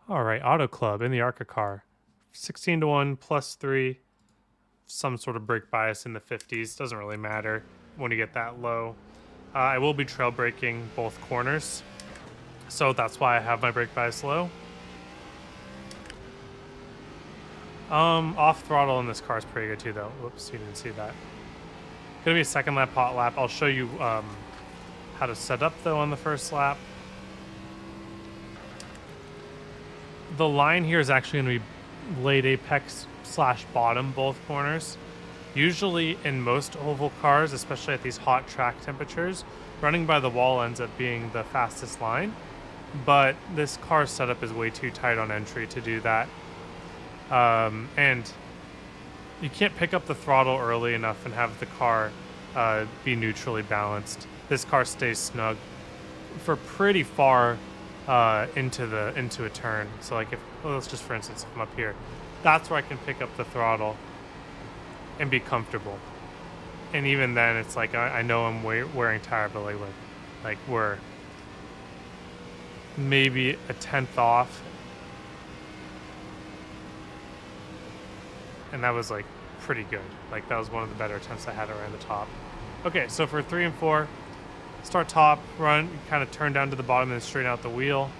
All right, Auto Club in the ARCA car. 16 to 1 plus 3. Some sort of brake bias in the 50s. Doesn't really matter when you get that low. I will be trail braking both corners. So that's why I have my brake bias low. Off throttle in this car is pretty good too though. Whoops, you didn't see that. Gonna be a second lap, hot lap. I'll show you how to set up though on the first lap. The line here is actually going to be late apex / bottom, both corners. Usually in most oval cars, especially at these hot track temperatures, running by the wall ends up being the fastest line. But this car's setup is way too tight on entry to do that. And you can't pick up the throttle early enough and have the car be neutrally balanced. This car stays snug for pretty far into a turn. So like if, well, let's just for instance, if I'm up here, that's where I can pick up the throttle and be comfortable. And even then it's like, I know I'm wearing tire, but like we're maybe a 10th off. And that was like pretty good. Like that was one of the better attempts I had around the top. Okay, so for 3 and 4, start top, run, kind of turn down to the bottom and straighten out the wheel.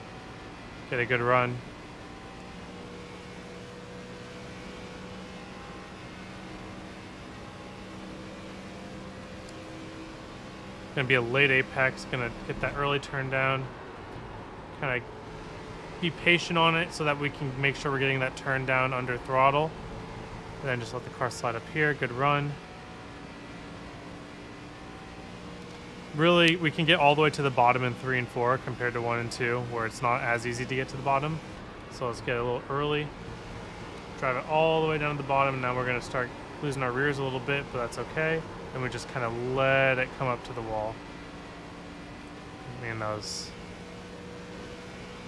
Get a good run. Gonna be a late apex, gonna get that early turn down. Kind of be patient on it so that we can make sure we're getting that turn down under throttle. And then just let the car slide up here, good run. Really, we can get all the way to the bottom in 3 and 4 compared to 1 and 2, where it's not as easy to get to the bottom. So let's get a little early. Drive it all the way down to the bottom, and now we're going to start losing our rears a little bit, but that's okay. And we just kind of let it come up to the wall. Man, that was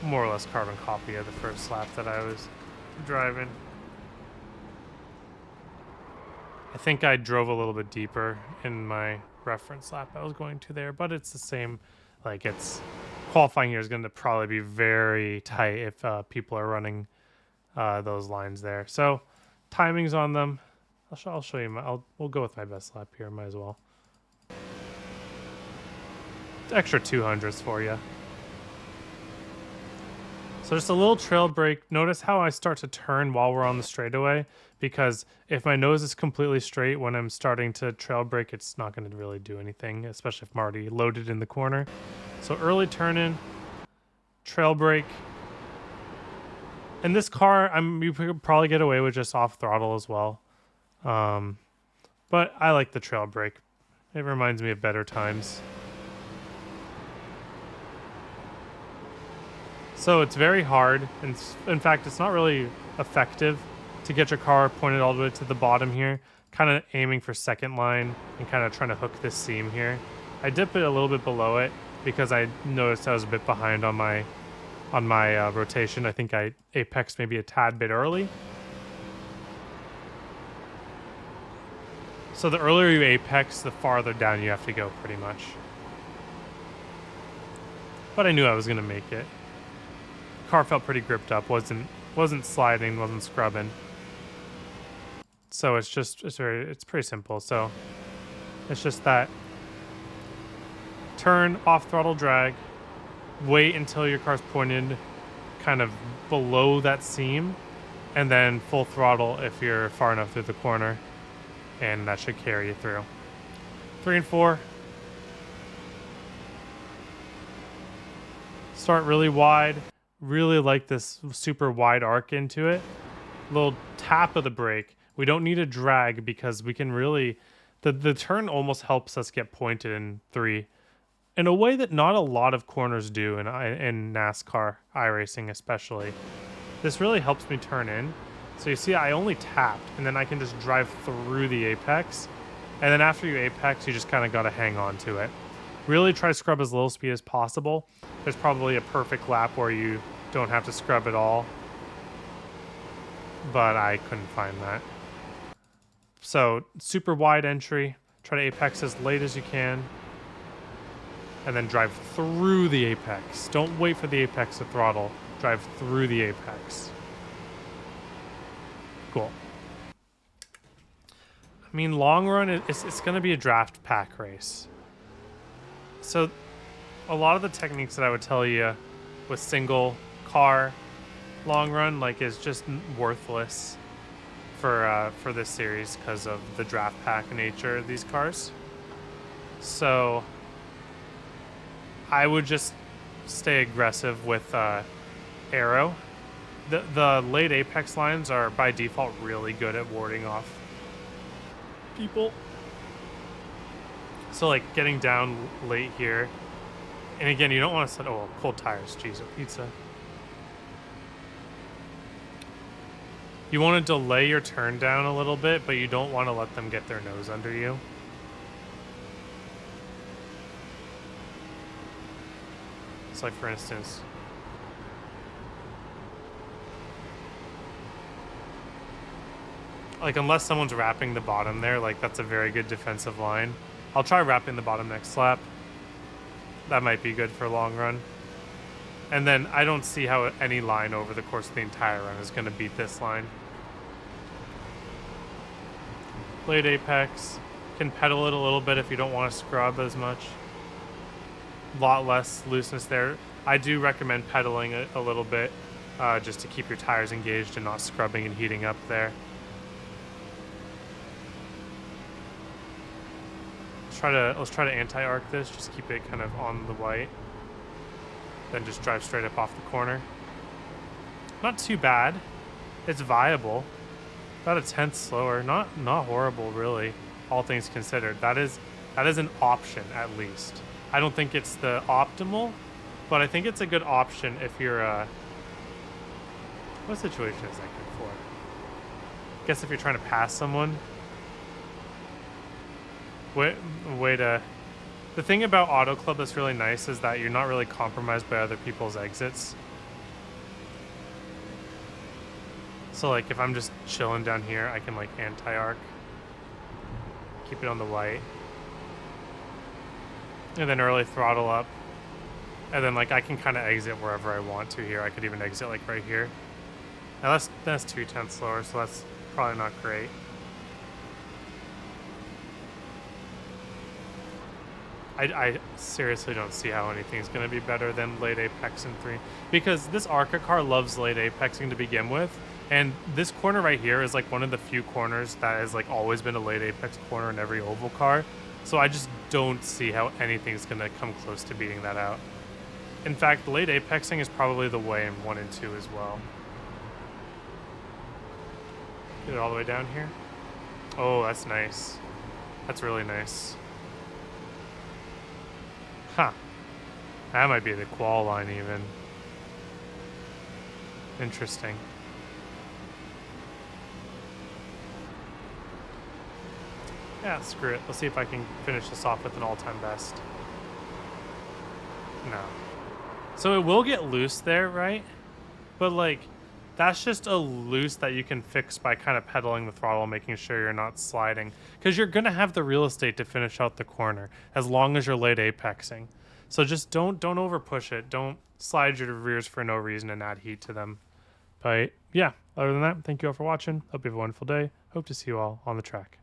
more or less carbon copy of the first lap that I was driving. I think I drove a little bit deeper in my reference lap I was going to there, but it's the same. Like, it's qualifying here is going to probably be very tight if people are running those lines there. So timings on them, I'll show you. We'll go with my best lap here. Might as well. Extra 200s for you. So just a little trail brake. Notice how I start to turn while we're on the straightaway, because if my nose is completely straight when I'm starting to trail brake, it's not going to really do anything, especially if I'm already loaded in the corner. So early turn in, trail brake. In this car, you could probably get away with just off throttle as well. But I like the trail brake. It reminds me of better times. So it's very hard, and in fact, it's not really effective to get your car pointed all the way to the bottom here. Kind of aiming for second line and kind of trying to hook this seam here. I dip it a little bit below it because I noticed I was a bit behind on my rotation. I think I apexed maybe a tad bit early. So the earlier you apex, the farther down you have to go, pretty much. But I knew I was gonna make it. Car felt pretty gripped up, wasn't sliding, wasn't scrubbing. So it's pretty simple. So it's just that turn, off throttle drag, wait until your car's pointed kind of below that seam, and then full throttle if you're far enough through the corner, and that should carry you through. 3 and 4. Start really wide. Really like this super wide arc into it. Little tap of the brake. We don't need a drag because we can really... The turn almost helps us get pointed in 3 in a way that not a lot of corners do in NASCAR, iRacing especially. This really helps me turn in. So you see I only tapped, and then I can just drive through the apex. And then after you apex, you just kind of got to hang on to it. Really try to scrub as little speed as possible. There's probably a perfect lap where you don't have to scrub at all, but I couldn't find that. So super wide entry, try to apex as late as you can, and then drive through the apex. Don't wait for the apex to throttle. drive through the apex. Cool. I mean, long run, it's going to be a draft pack race. So a lot of the techniques that I would tell you with single car long run, like, is just worthless for this series because of the draft pack nature of these cars. So I would just stay aggressive with Aero. The late apex lines are by default really good at warding off people. So like getting down late here, and again, you don't want to set, oh, cold tires, jeez, pizza. You want to delay your turn down a little bit, but you don't want to let them get their nose under you. It's like, for instance, like, unless someone's wrapping the bottom there, like, that's a very good defensive line. I'll try wrapping the bottom next lap. That might be good for long run. And then I don't see how any line over the course of the entire run is going to beat this line. Late apex. Can pedal it a little bit if you don't want to scrub as much. A lot less looseness there. I do recommend pedaling it a little bit just to keep your tires engaged and not scrubbing and heating up there. Let's try to anti-arc this, just keep it kind of on the white. Then just drive straight up off the corner. Not too bad. It's viable. About a tenth slower. Not horrible, really, all things considered. That is an option, at least. I don't think it's the optimal, but I think it's a good option if you're what situation is that good for? I guess if you're trying to pass someone. The thing about Auto Club that's really nice is that you're not really compromised by other people's exits. So like if I'm just chilling down here, I can like anti-arc. Keep it on the white. And then early throttle up. And then like I can kind of exit wherever I want to here. I could even exit like right here. Now that's 2/10 slower, so that's probably not great. I seriously don't see how anything's going to be better than late apex in 3. Because this ARCA car loves late apexing to begin with. And this corner right here is like one of the few corners that has like always been a late apex corner in every oval car. So I just don't see how anything's going to come close to beating that out. In fact, late apexing is probably the way in 1 and 2 as well. Get it all the way down here. Oh, that's nice. That's really nice. Huh. That might be the qual line even. Interesting. Yeah, screw it. Let's see if I can finish this off with an all-time best. No. So it will get loose there, right? But like, that's just a loose that you can fix by kind of pedaling the throttle, making sure you're not sliding. Because you're going to have the real estate to finish out the corner, as long as you're late apexing. So just don't over push it. Don't slide your rears for no reason and add heat to them. But yeah, other than that, thank you all for watching. Hope you have a wonderful day. Hope to see you all on the track.